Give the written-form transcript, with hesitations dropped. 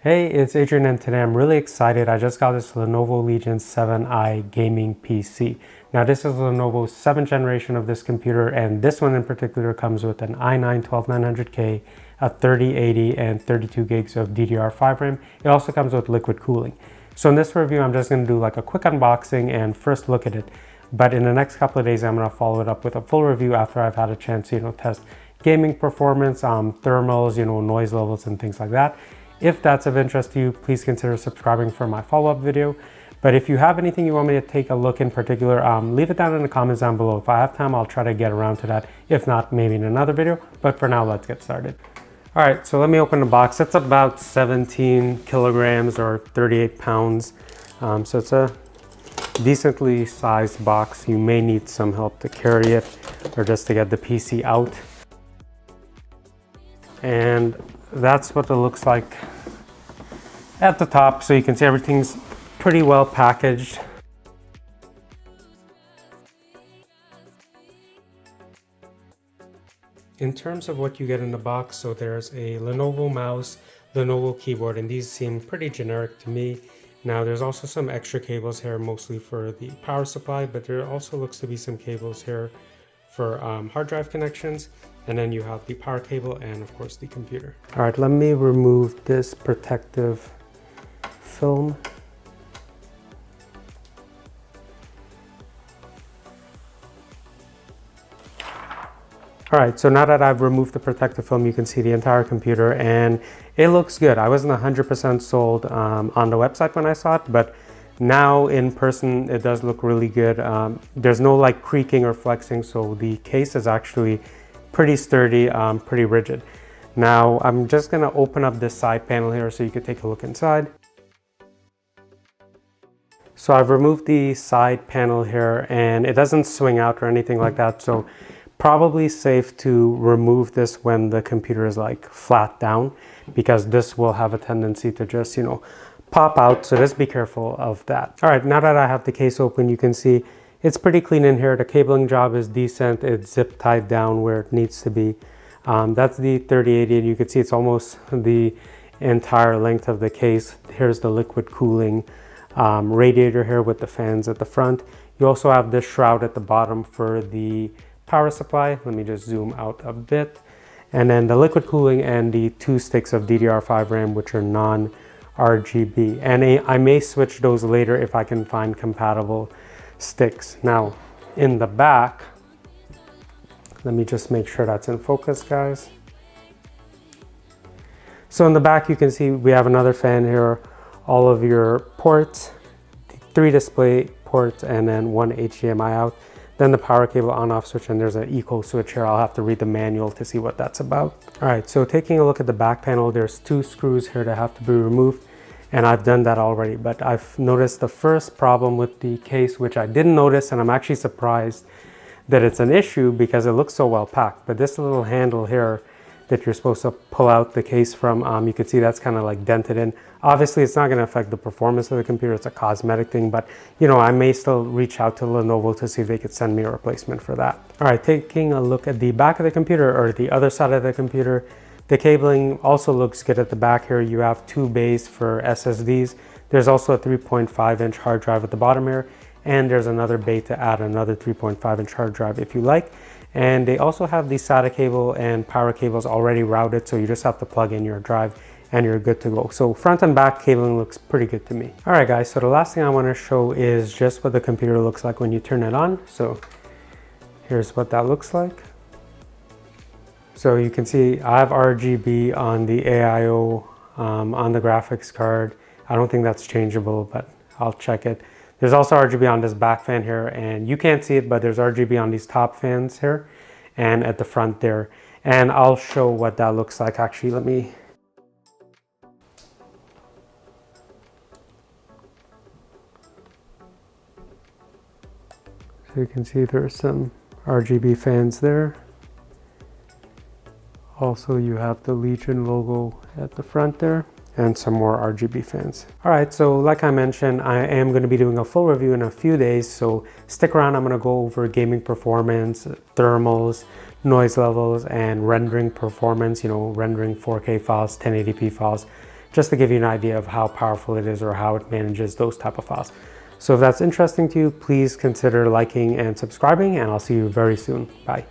Hey, it's Adrian and today I'm really excited. I just got this Lenovo Legion 7i gaming PC. Now this is Lenovo's 7th generation of this computer, and this one in particular comes with an i9-12900K, a 3080 and 32 gigs of DDR5 RAM. It also comes with liquid cooling. So in this review I'm just going to do like a quick unboxing and first look at it. But in the next couple of days I'm going to follow it up with a full review after I've had a chance to test gaming performance, thermals, noise levels and things like that. If that's of interest to you, please consider subscribing for my follow-up video. But if you have anything you want me to take a look in particular, leave it down in the comments down below. If I have time, I'll try to get around to that. If not, maybe in another video. But for now, let's get started. All right, so let me open the box. It's about 17 kilograms or 38 pounds. So it's a decently sized box. You may need some help to carry it or just to get the PC out. And that's what it looks like at the top. So you can see everything's pretty well packaged. In terms of what you get in the box, so there's a Lenovo mouse, Lenovo keyboard, and these seem pretty generic to me. Now there's also some extra cables here, mostly for the power supply, but there also looks to be some cables here for hard drive connections. And then you have the power cable and of course the computer. All right, let me remove this protective film. All right, so now that I've removed the protective film, you can see the entire computer and it looks good. I wasn't 100% sold on the website when I saw it, but now in person, it does look really good. There's no like creaking or flexing, so the case is actually pretty sturdy, pretty rigid. Now I'm just gonna open up this side panel here so you can take a look inside. So I've removed the side panel here and it doesn't swing out or anything like that. So probably safe to remove this when the computer is like flat down, because this will have a tendency to just, pop out. So just be careful of that. All right, now that I have the case open, you can see it's pretty clean in here. The cabling job is decent. It's zip tied down where it needs to be. That's the 3080, and you can see it's almost the entire length of the case. Here's the liquid cooling radiator here with the fans at the front. You also have this shroud at the bottom for the power supply. Let me just zoom out a bit. And then the liquid cooling and the 2 sticks of DDR5 RAM, which are non-RGB. And I may switch those later if I can find compatible sticks. Now in the back, let me just make sure that's in focus, guys. So in the back you can see we have another fan here, all of your ports, 3 display ports, and then 1 HDMI out, then the power cable on off switch, and there's an eco switch here. I'll have to read the manual to see what that's about. All right, so taking a look at the back panel, there's 2 screws here that have to be removed. And I've done that already, but I've noticed the first problem with the case, which I didn't notice, and I'm actually surprised that it's an issue because it looks so well packed. But this little handle here that you're supposed to pull out the case from, you can see that's kind of like dented in. Obviously, it's not going to affect the performance of the computer. It's a cosmetic thing, but I may still reach out to Lenovo to see if they could send me a replacement for that. All right, taking a look at the back of the computer, or the other side of the computer, the cabling also looks good at the back here. You have 2 bays for SSDs. There's also a 3.5-inch hard drive at the bottom here, and there's another bay to add another 3.5-inch hard drive if you like. And they also have the SATA cable and power cables already routed, so you just have to plug in your drive and you're good to go. So front and back cabling looks pretty good to me. All right, guys, so the last thing I want to show is just what the computer looks like when you turn it on. So here's what that looks like. So you can see I have RGB on the AIO, on the graphics card. I don't think that's changeable, but I'll check it. There's also RGB on this back fan here, and you can't see it, but there's RGB on these top fans here and at the front there. And I'll show what that looks like. Actually, let me. So you can see there's some RGB fans there. Also, you have the Legion logo at the front there and some more RGB fans. All right, so like I mentioned, I am going to be doing a full review in a few days, so stick around. I'm going to go over gaming performance, thermals, noise levels, and rendering performance, rendering 4K files, 1080p files, just to give you an idea of how powerful it is or how it manages those type of files. So if that's interesting to you, please consider liking and subscribing, and I'll see you very soon. Bye.